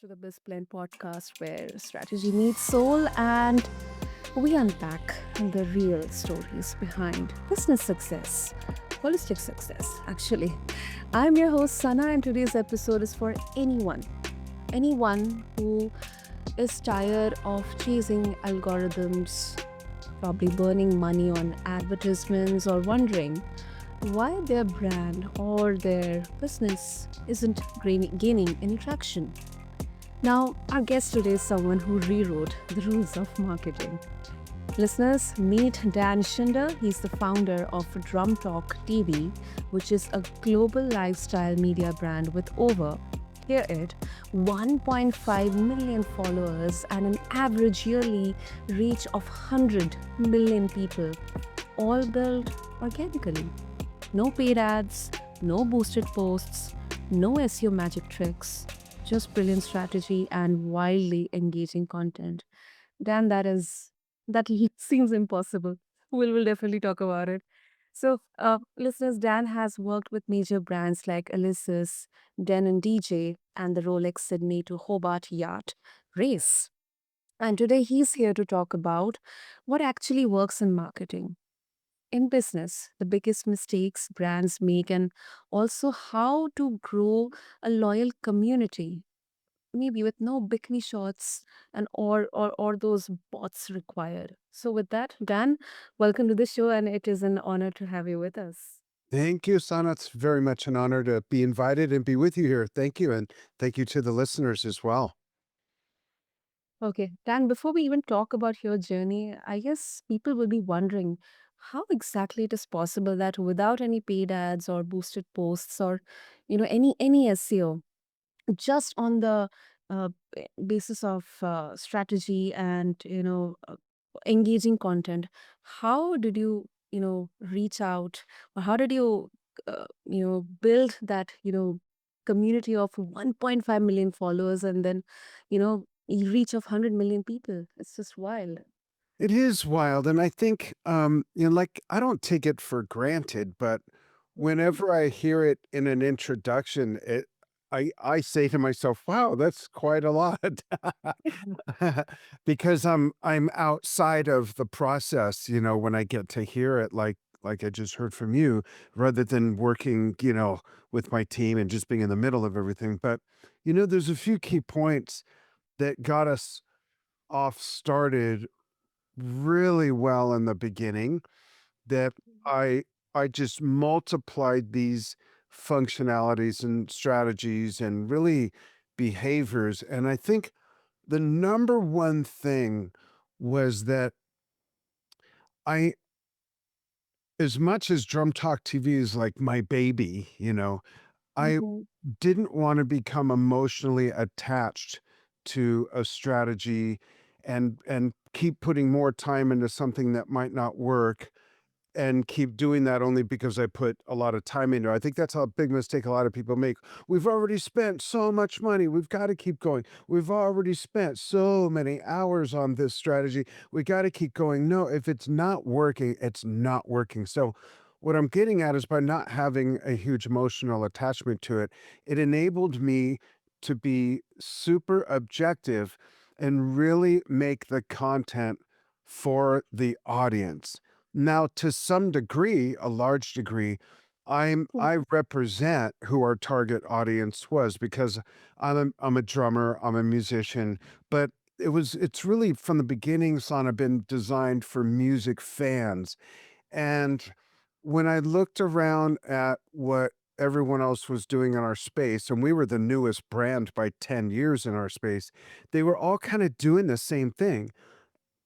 listeners to the BizBlend podcast where strategy meets soul and we unpack the real stories behind business success, holistic success, actually. I'm your host, Sana, and today's episode is for anyone who is tired of chasing algorithms, probably burning money on advertisements, or wondering why their brand or their business isn't gaining any traction. Now, our guest today is someone who rewrote the rules of marketing. Listeners, meet Dan Shinder. He's the founder of Drum Talk TV, which is a global lifestyle media brand with over, hear it, 1.5 million followers and an average yearly reach of 100 million people, all built organically. No paid ads, no boosted posts, no SEO magic tricks, just brilliant strategy and wildly engaging content. Dan, seems impossible. We'll definitely talk about it. So, listeners, Dan has worked with major brands like Alesis, Den and DJ, and the Rolex Sydney to Hobart Yacht Race. And today he's here to talk about what actually works in marketing in business, the biggest mistakes brands make, and also how to grow a loyal community, maybe with no bikini shots and or those bots required. So with that, Dan, welcome to the show, and it is an honor to have you with us. Thank you, Sana. It's very much an honor to be invited and be with you here. Thank you. And thank you to the listeners as well. Okay, Dan, before we even talk about your journey, I guess people will be wondering how exactly it is possible that without any paid ads or boosted posts or any SEO, just on the basis of strategy and engaging content, how did you reach out, or how did you build that community of 1.5 million followers, and then you reach of 100 million people? It's just wild. It is wild. And I think, like I don't take it for granted, but whenever I hear it in an introduction, I say to myself, wow, that's quite a lot. Because I'm outside of the process, when I get to hear it like I just heard from you, rather than working, with my team and just being in the middle of everything. But there's a few key points that got us off started really well in the beginning that I I just multiplied these functionalities and strategies and really behaviors. And I think the number one thing was that I, as much as Drum Talk TV is like my baby, I Mhm. didn't want to become emotionally attached to a strategy and keep putting more time into something that might not work and keep doing that only because I put a lot of time into it. I think that's a big mistake a lot of people make. We've already spent so much money. We've got to keep going. We've already spent so many hours on this strategy. We got to keep going. No, if it's not working, it's not working. So, what I'm getting at is by not having a huge emotional attachment to it, it enabled me to be super objective and really make the content for the audience. Now, to some degree, a large degree, I represent who our target audience was because I'm a drummer, I'm a musician, but it's really from the beginning, Sana, been designed for music fans. And when I looked around at what everyone else was doing in our space, and we were the newest brand by 10 years in our space, they were all kind of doing the same thing.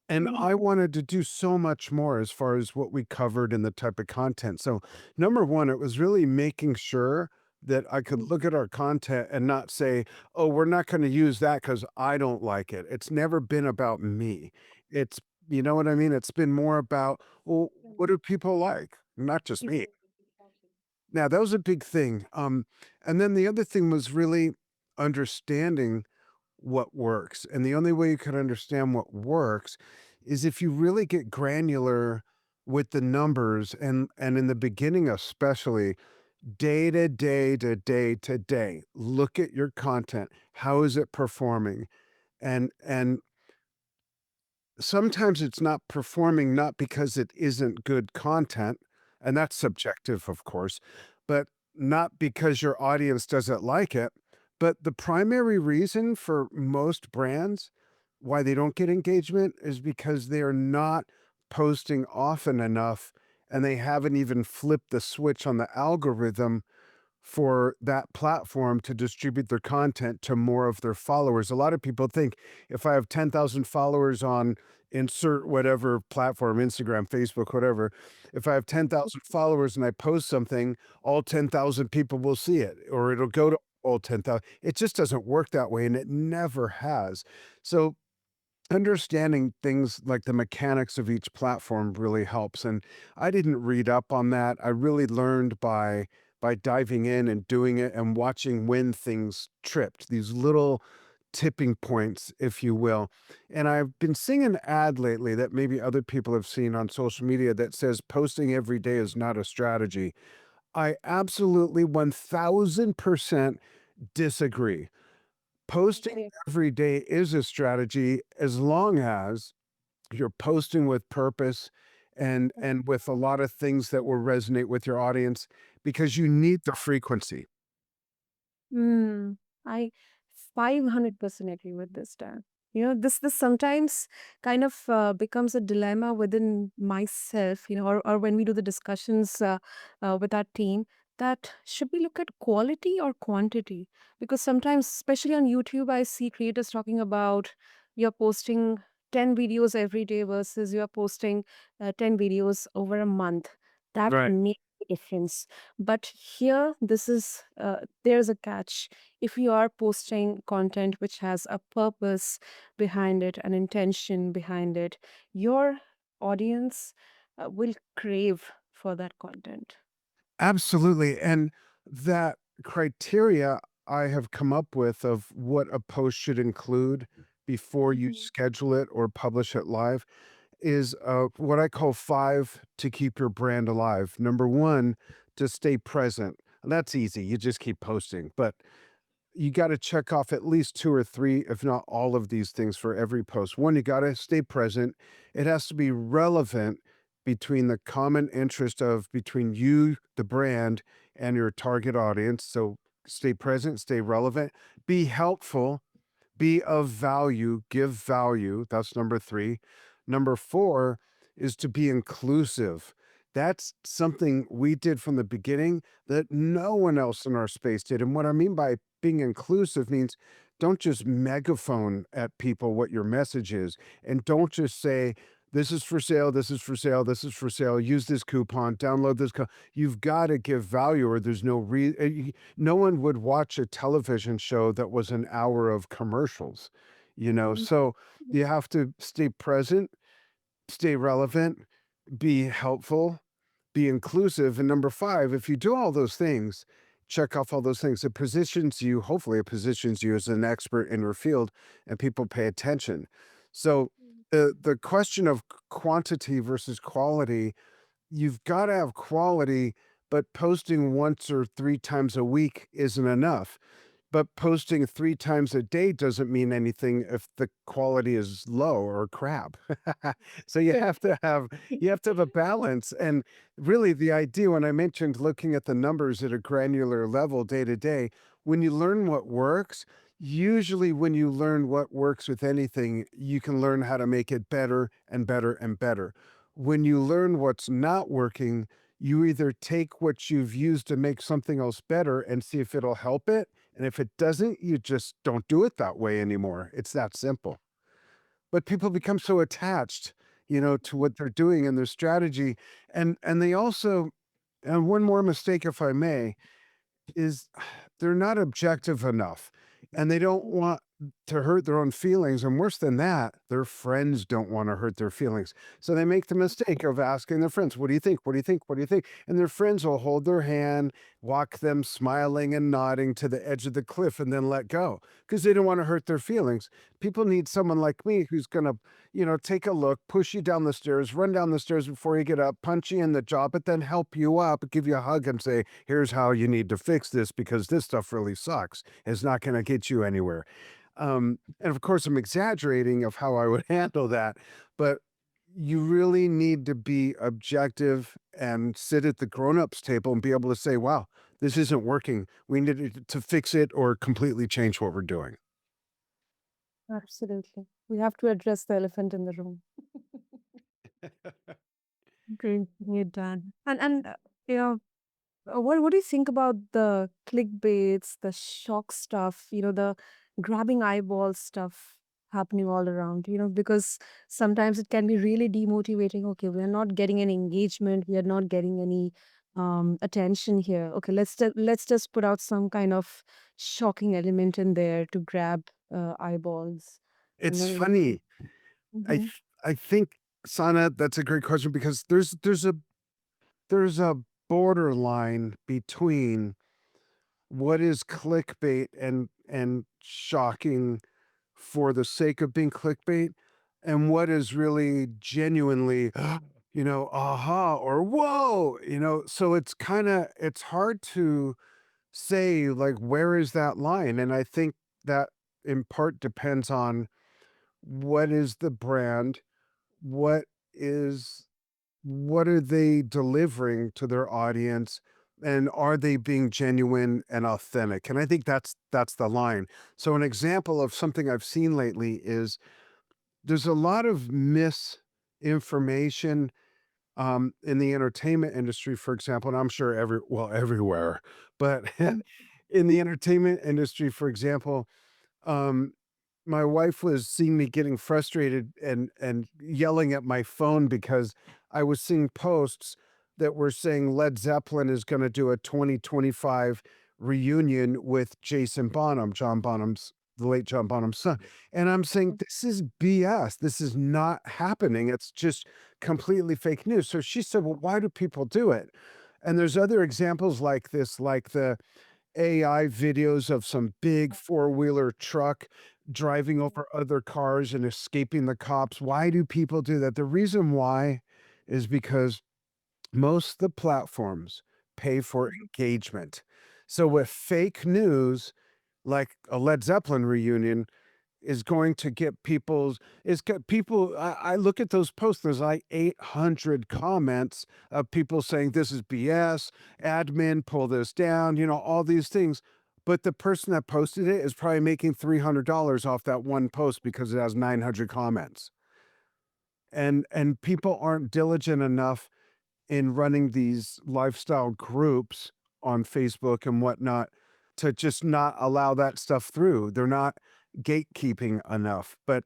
And I wanted to do so much more as far as what we covered and the type of content. So, number one, it was really making sure that I could look at our content and not say, oh, we're not going to use that because I don't like it. It's never been about me. It's, you know what I mean? It's been more about, well, what do people like? Not just me. Now, that was a big thing. And then the other thing was really understanding what works. And the only way you can understand what works is if you really get granular with the numbers and in the beginning especially, day to day to day to day. Look at your content. How is it performing? And sometimes it's not performing not because it isn't good content, and that's subjective, of course, but not because your audience doesn't like it. But the primary reason for most brands why they don't get engagement is because they are not posting often enough and they haven't even flipped the switch on the algorithm for that platform to distribute their content to more of their followers. A lot of people think if I have 10,000 followers on insert whatever platform, Instagram, Facebook, whatever, if I have 10,000 followers and I post something, all 10,000 people will see it or it'll go to all 10,000. It just doesn't work that way and it never has. So understanding things like the mechanics of each platform really helps, and I didn't read up on that. I really learned by diving in and doing it and watching when things tripped, these little tipping points, if you will. And I've been seeing an ad lately that maybe other people have seen on social media that says posting every day is not a strategy. I absolutely 1000% disagree. Posting Okay. every day is a strategy as long as you're posting with purpose and with a lot of things that will resonate with your audience because you need the frequency. Mm, I 500% agree with this, Dan. This sometimes kind of becomes a dilemma within myself, or when we do the discussions with our team, that should we look at quality or quantity? Because sometimes, especially on YouTube, I see creators talking about you're posting 10 videos every day versus you're posting 10 videos over a month. That Right. makes a difference. But here, there's a catch. If you are posting content which has a purpose behind it, an intention behind it, your audience will crave for that content. Absolutely. And that criteria I have come up with of what a post should include before you Mhm. schedule it or publish it live is what I call five to keep your brand alive. Number one, to stay present. And that's easy. You just keep posting. But you got to check off at least two or three, if not all of these things for every post. One, you got to stay present. It has to be relevant between the common interest of between you, the brand, and your target audience. So stay present, stay relevant, be helpful, be of value, give value. That's number three. Number four is to be inclusive. That's something we did from the beginning that no one else in our space did. And what I mean by being inclusive means don't just megaphone at people what your message is. And don't just say, this is for sale, this is for sale, this is for sale, use this coupon, download this. You've got to give value or there's no reason. No one would watch a television show that was an hour of commercials, you know? Mhm. So you have to stay present, stay relevant, be helpful, be inclusive. And number five, if you do all those things, check off all those things, it positions you, hopefully, it positions you as an expert in your field and people pay attention. So the question of quantity versus quality, you've got to have quality, but posting once or three times a week isn't enough. But posting three times a day doesn't mean anything if the quality is low or crap. So you have to have a balance. And really the idea when I mentioned looking at the numbers at a granular level day to day, when you learn what works, usually when you learn what works with anything, you can learn how to make it better and better and better. When you learn what's not working, you either take what you've used to make something else better and see if it'll help it, and if it doesn't, you just don't do it that way anymore. It's that simple. But people become so attached, to what they're doing and their strategy. And they also, and one more mistake, if I may, is they're not objective enough and they don't want to hurt their own feelings. And worse than that, their friends don't want to hurt their feelings. So they make the mistake of asking their friends, "What do you think? What do you think? What do you think?" And their friends will hold their hand, walk them smiling and nodding to the edge of the cliff, and then let go because they don't want to hurt their feelings. People need someone like me who's going to, take a look, push you down the stairs, run down the stairs before you get up, punch you in the jaw, but then help you up, give you a hug, and say, "Here's how you need to fix this because this stuff really sucks. It's not going to get you anywhere." And of course, I'm exaggerating of how I would handle that, but you really need to be objective and sit at the grown-ups table and be able to say, "Wow, this isn't working. We need to fix it or completely change what we're doing." Absolutely. We have to address the elephant in the room. Great, great, Dan. And you know, what do you think about the clickbaits, the shock stuff, the grabbing eyeballs stuff happening all around, because sometimes it can be really demotivating. Okay, we're not getting any engagement, we are not getting any attention here. Okay, let's just put out some kind of shocking element in there to grab eyeballs. And It's then, funny. Mhm. I think, Sana, that's a great question because there's a borderline between what is clickbait and shocking for the sake of being clickbait and what is really genuinely aha or whoa, so it's hard to say like where is that line, and I think that in part depends on what is the brand, what is what are they delivering to their audience, and are they being genuine and authentic, and I think that's the line. So an example of something I've seen lately is there's a lot of misinformation in the entertainment industry, for example, and I'm sure everywhere, but in the entertainment industry, for example, um, my wife was seeing me getting frustrated and yelling at my phone because I was seeing posts that were saying Led Zeppelin is going to do a 2025 reunion with Jason Bonham, the late John Bonham's son. And I'm saying this is BS. This is not happening. It's just completely fake news. So she said, "Well, why do people do it?" And there's other examples like this, like the AI videos of some big four-wheeler truck driving over other cars and escaping the cops. Why do people do that? The reason why is because most the platforms pay for engagement. So with fake news, like a Led Zeppelin reunion, is going to get people's is get people I look at those posts, there's like 800 comments of people saying this is BS, admin, pull this down, all these things. But the person that posted it is probably making $300 off that one post because it has 900 comments. And people aren't diligent enough in running these lifestyle groups on Facebook and whatnot to just not allow that stuff through. They're not gatekeeping enough. But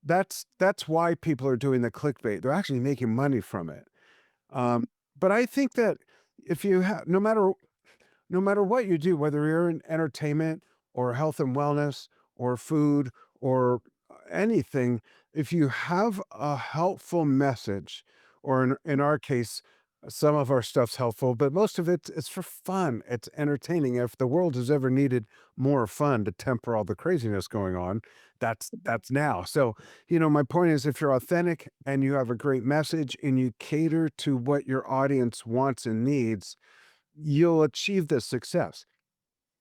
that's why people are doing the clickbait. They're actually making money from it. Um, but I think that if you have no matter what you do, whether you're in entertainment or health and wellness or food or anything, if you have a helpful message, or in our case, some of our stuff's helpful, but most of it's for fun. It's entertaining. If the world has ever needed more fun to temper all the craziness going on, that's now. So, my point is if you're authentic and you have a great message and you cater to what your audience wants and needs, you'll achieve this success.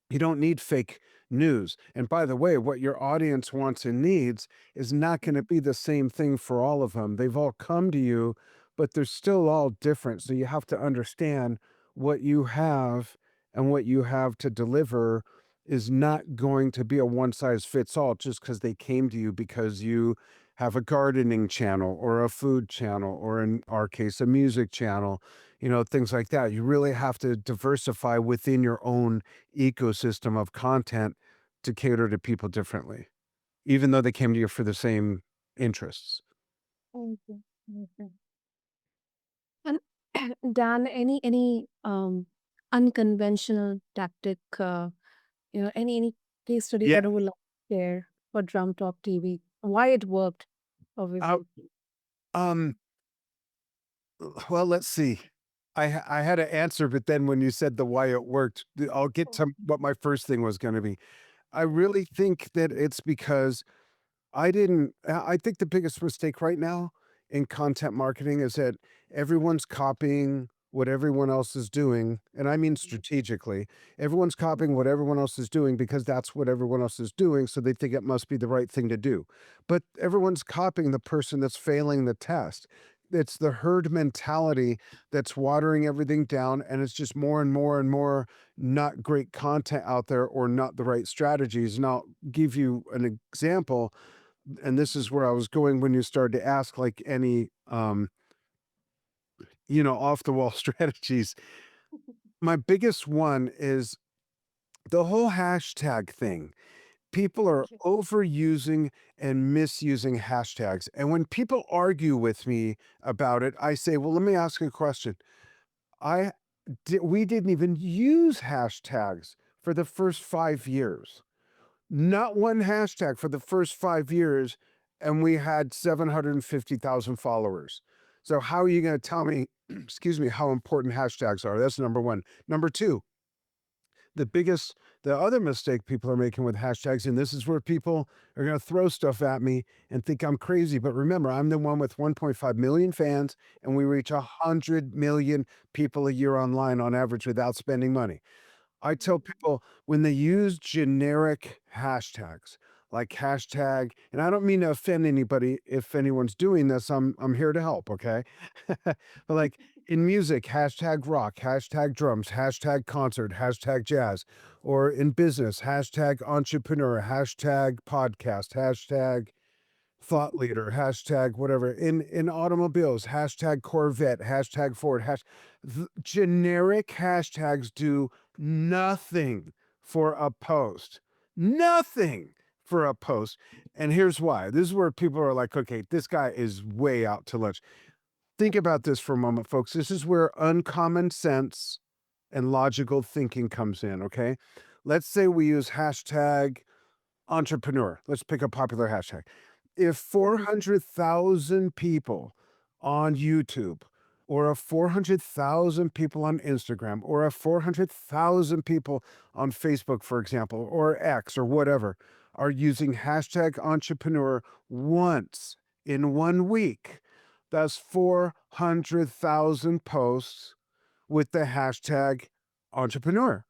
You don't need fake news. And by the way, what your audience wants and needs is not going to be the same thing for all of them. They've all come to you, but they're still all different. So you have to understand what you have and what you have to deliver is not going to be a one size fits all just because they came to you because you have a gardening channel or a food channel, or in our case, a music channel, things like that. You really have to diversify within your own ecosystem of content to cater to people differently, even though they came to you for the same interests. Okay. Okay. And Dan, any unconventional tactic, any case study Yeah. that you would like to share for Drum Talk TV? Why it worked? Uh, obviously. um, well, let's see. I had an answer, but then when you said the why it worked, I'll get to what my first thing was going to be. I really think that it's because I didn't I think the biggest mistake right now in content marketing is that everyone's copying what everyone else is doing, and I mean strategically. Everyone's copying what everyone else is doing because that's what everyone else is doing, so they think it must be the right thing to do. But everyone's copying the person that's failing the test. It's the herd mentality that's watering everything down, and it's just more and more and more not great content out there or not the right strategies. And I'll give you an example, and this is where I was going when you started to ask like any off the wall strategies. My biggest one is the whole hashtag thing. People are Okay. overusing and misusing hashtags. And when people argue with me about it, I say, well, let me ask you a question. I we didn't even use hashtags for the first 5 years. Not one hashtag for the first 5 years, and we had 750,000 followers. So how are you going to tell me, excuse me, how important hashtags are? That's number one. Number two, the biggest, the other mistake people are making with hashtags, and this is where people are going to throw stuff at me and think I'm crazy. But remember, I'm the one with 1.5 million fans, and we reach 100 million people a year online on average without spending money. I tell people when they use generic hashtags, like hashtag, and I don't mean to offend anybody if anyone's doing this. I'm here to help, okay? But like in music, hashtag rock, hashtag drums, hashtag concert, hashtag jazz, or in business, hashtag entrepreneur, hashtag podcast, hashtag thought leader, hashtag whatever. In automobiles, hashtag Corvette, hashtag Ford, generic hashtags do nothing for a post. Nothing for a post. And here's why. This is where people are like, okay, this guy is way out to lunch. Think about this for a moment, folks. This is where uncommon sense and logical thinking comes in, okay? Let's say we use hashtag entrepreneur. Let's pick a popular hashtag. If Mhm. 400,000 people on YouTube, or a 400,000 people on Instagram, or a 400,000 people on Facebook, for example, or X or whatever, are using hashtag entrepreneur once in 1 week, that's 400,000 posts with the hashtag entrepreneur.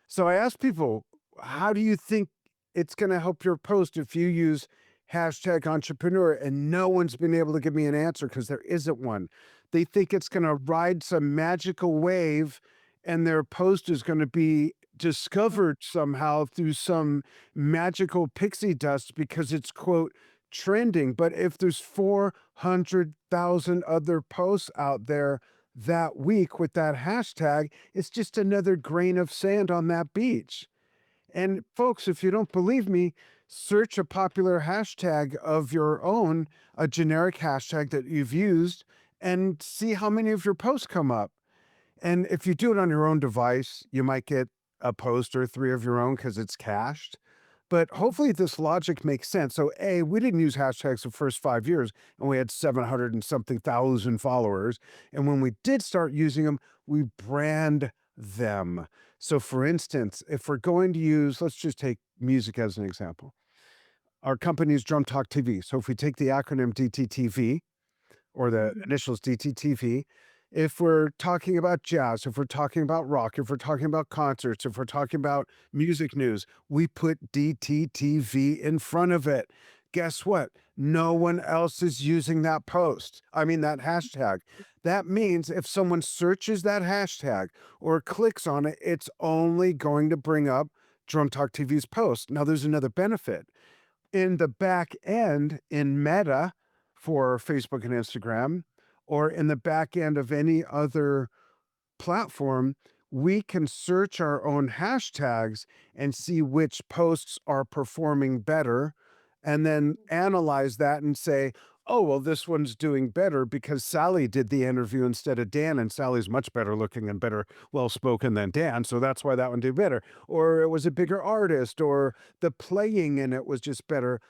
So I ask people, how do you think it's going to help your post if you use hashtag entrepreneur? And no one's been able to give me an answer because there isn't one. They think it's going to ride some magical wave and their post is going to be discovered somehow through some magical pixie dust because it's, quote, trending. But if there's 400,000 other posts out there that week with that hashtag, it's just another grain of sand on that beach. And folks, if you don't believe me, search a popular hashtag of your own, a generic hashtag that you've used, and see how many of your posts come up. And if you do it on your own device, you might get a post or three of your own because it's cached. But hopefully this logic makes sense. So, A, we didn't use hashtags the first 5 years and we had 700 and something thousand followers. And when we did start using them, we brand them. So, for instance, if we're going to use, let's just take music as an example. Our company is Drum Talk TV. So, if we take the acronym DTTV, or the Mhm. initials DTTV. If we're talking about jazz, if we're talking about rock, if we're talking about concerts, if we're talking about music news, we put DTTV in front of it. Guess what? No one else is using that post. I mean, that hashtag. That means if someone searches that hashtag or clicks on it, it's only going to bring up Drum Talk TV's post. Now, there's another benefit in the back end in Meta for Facebook and Instagram, or in the back end of any other platform, we can search our own hashtags and see which posts are performing better, and then analyze that and say, oh, well, this one's doing better because Sally did the interview instead of Dan, and Sally's much better looking and better well spoken than Dan. So that's why that one did better. Or it was a bigger artist, or the playing in it was just better.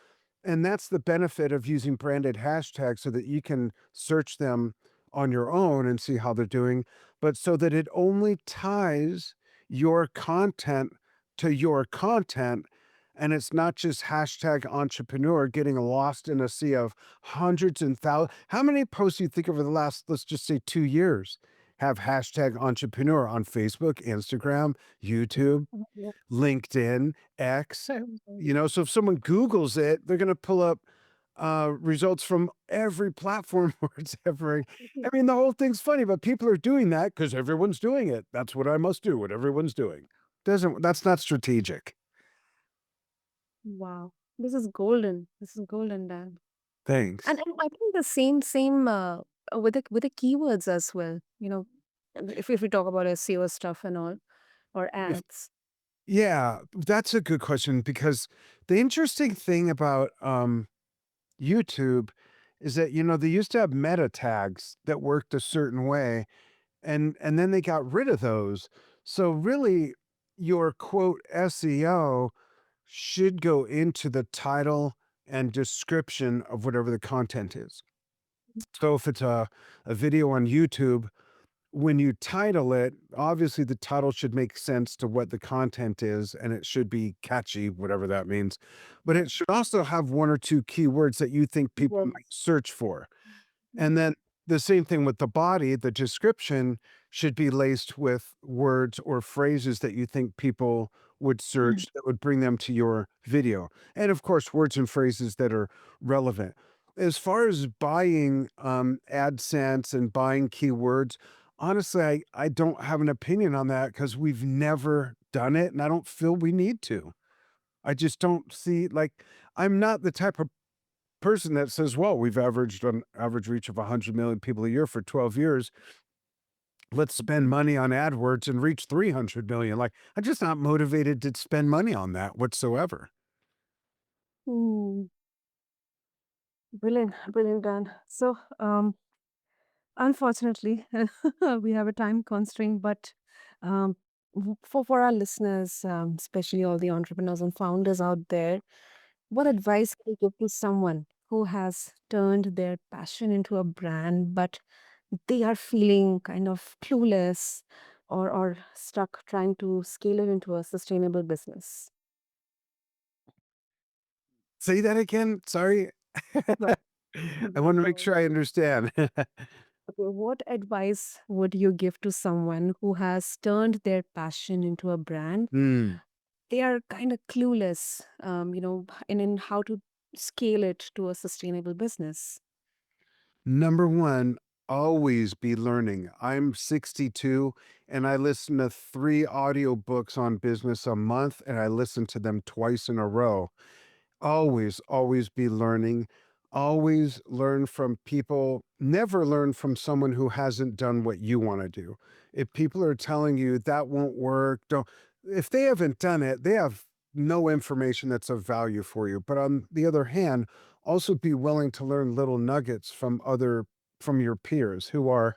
And that's the benefit of using branded hashtags so that you can search them on your own and see how they're doing, but so that it only ties your content to your content. And it's not just hashtag entrepreneur getting lost in a sea of hundreds and thousands. How many posts do you think over the last, let's just say 2 years, have hashtag entrepreneur on Facebook, Instagram, YouTube, Yeah. LinkedIn, X? Mhm. So if someone Googles it, they're gonna pull up, results from every platform where it's ever. I mean, the whole thing's funny, but people are doing that because everyone's doing it. That's what I must do, what everyone's doing. Doesn't That's not strategic. Wow. This is golden. This is golden, Dan. And, Thanks. and I think the same with the keywords as well. If we talk about SEO stuff and all or If ads. Yeah, that's a good question because the interesting thing about, YouTube is that, they used to have meta tags that worked a certain way, and then they got rid of those. So really, your quote SEO should go into the title and description of whatever the content is. So if it's a video on YouTube, when you title it, obviously the title should make sense to what the content is and it should be catchy, whatever that means. But it should also have one or two keywords that you think people might Yes. search for. And Mhm. then the same thing with the body, the description should be laced with words or phrases that you think people would Mm. search that would bring them to your video. And of course, words and phrases that are relevant. As far as buying AdSense and buying keywords, honestly, I don't have an opinion on that because we've never done it and I don't feel we need to. I just don't see, like, I'm not the type of person that says, "Well, we've averaged an average reach of 100 million people a year for 12 years. Let's spend money on AdWords and reach 300 million." Like, I'm just not motivated to spend money on that whatsoever. Hmm. Brilliant, brilliant, Dan. So, unfortunately, we have a time constraint, but for our listeners, especially all the entrepreneurs and founders out there, what advice can you give to someone who has turned their passion into a brand, but they are feeling kind of clueless or stuck trying to scale it into a sustainable business? Say that again? Sorry. Right. I wanna make sure I understand. Okay, what advice would you give to someone who has turned their passion into a brand? Hmm. They are kind of clueless, in how to scale it to a sustainable business. Number 1, always be learning. I'm 62, and I listen to 3 audiobooks on business a month, and I listen to them twice in a row. Always, always be learning. Always learn from people. Never learn from someone who hasn't done what you want to do. If people are telling you that won't work, don't. If they haven't done it, they have no information that's of value for you. But on the other hand, also be willing to learn little nuggets from your peers who are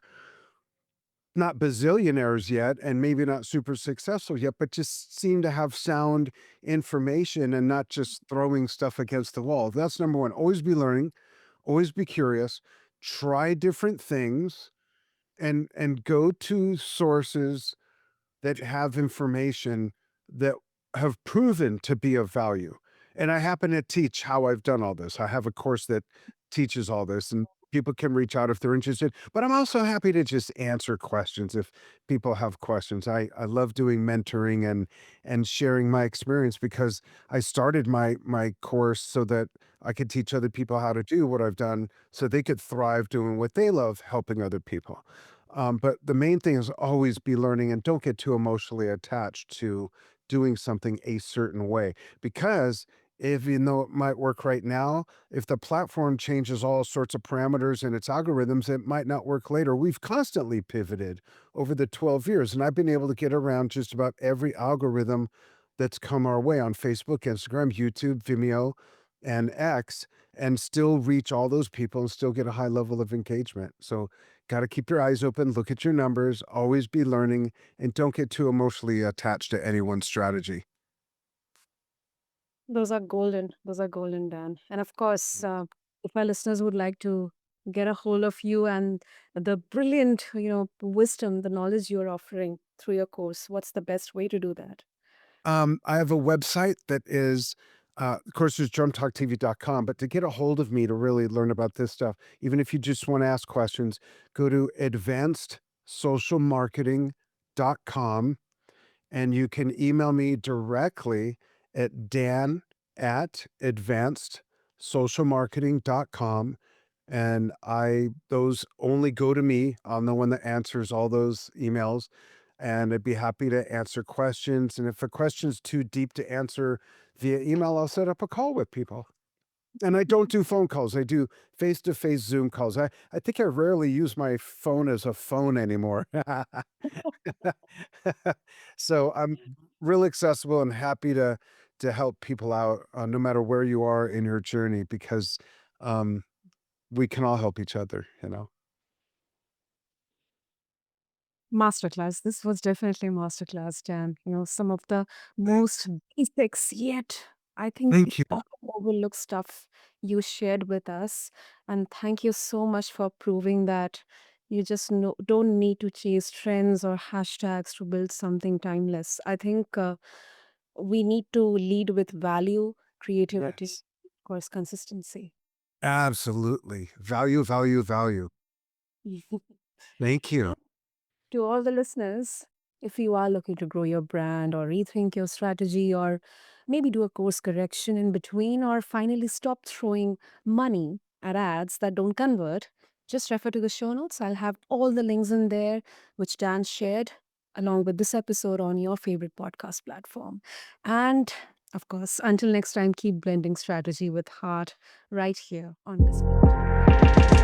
not bazillionaires yet and maybe not super successful yet, but just seem to have sound information and not just throwing stuff against the wall. That's number one. Always be learning, always be curious, try different things and go to sources that have information that have proven to be of value. And I happen to teach how I've done all this. I have a course that teaches all this, and people can reach out if they're interested. But I'm also happy to just answer questions if people have questions. I love doing mentoring and sharing my experience because I started my course so that I could teach other people how to do what I've done so they could thrive doing what they love, helping other people. But the main thing is always be learning and don't get too emotionally attached to doing something a certain way. Because even though it might work right now, if the platform changes all sorts of parameters and its algorithms, it might not work later. We've constantly pivoted over the 12 years, and I've been able to get around just about every algorithm that's come our way on Facebook, Instagram, YouTube, Vimeo, and X, and still reach all those people and still get a high level of engagement. So got to keep your eyes open, look at your numbers, always be learning, and don't get too emotionally attached to anyone's strategy. Those are golden. Those are golden, Dan. And of course, if our listeners would like to get a hold of you and the brilliant, wisdom, the knowledge you're offering through your course, what's the best way to do that? I have a website that is, of course, there's drumtalktv.com, but to get a hold of me to really learn about this stuff, even if you just want to ask questions, go to advancedsocialmarketing.com and you can email me directly at dan@advancedsocialmarketing.com. And those only go to me. I'm the one that answers all those emails. And I'd be happy to answer questions. And if a question's too deep to answer via email, I'll set up a call with people. And I don't do phone calls. I do face-to-face Zoom calls. I think I rarely use my phone as a phone anymore. So I'm really accessible and happy to help people out, no matter where you are in your journey, because um, we can all help each other. You know. Masterclass. This was definitely a masterclass, Dan. Some of the most basics, yet I think Thank you. often overlooked stuff you shared with us. And thank you so much for proving that you just don't need to chase trends or hashtags to build something timeless. I think we need to lead with value, creativity, Yes. of course, consistency. Absolutely. Value, value, value. Thank you. To all the listeners, if you are looking to grow your brand or rethink your strategy or maybe do a course correction in between or finally stop throwing money at ads that don't convert, just refer to the show notes. I'll have all the links in there, which Dan shared along with this episode on your favorite podcast platform. And of course, until next time, keep blending strategy with heart right here on BizBlend. Thank you.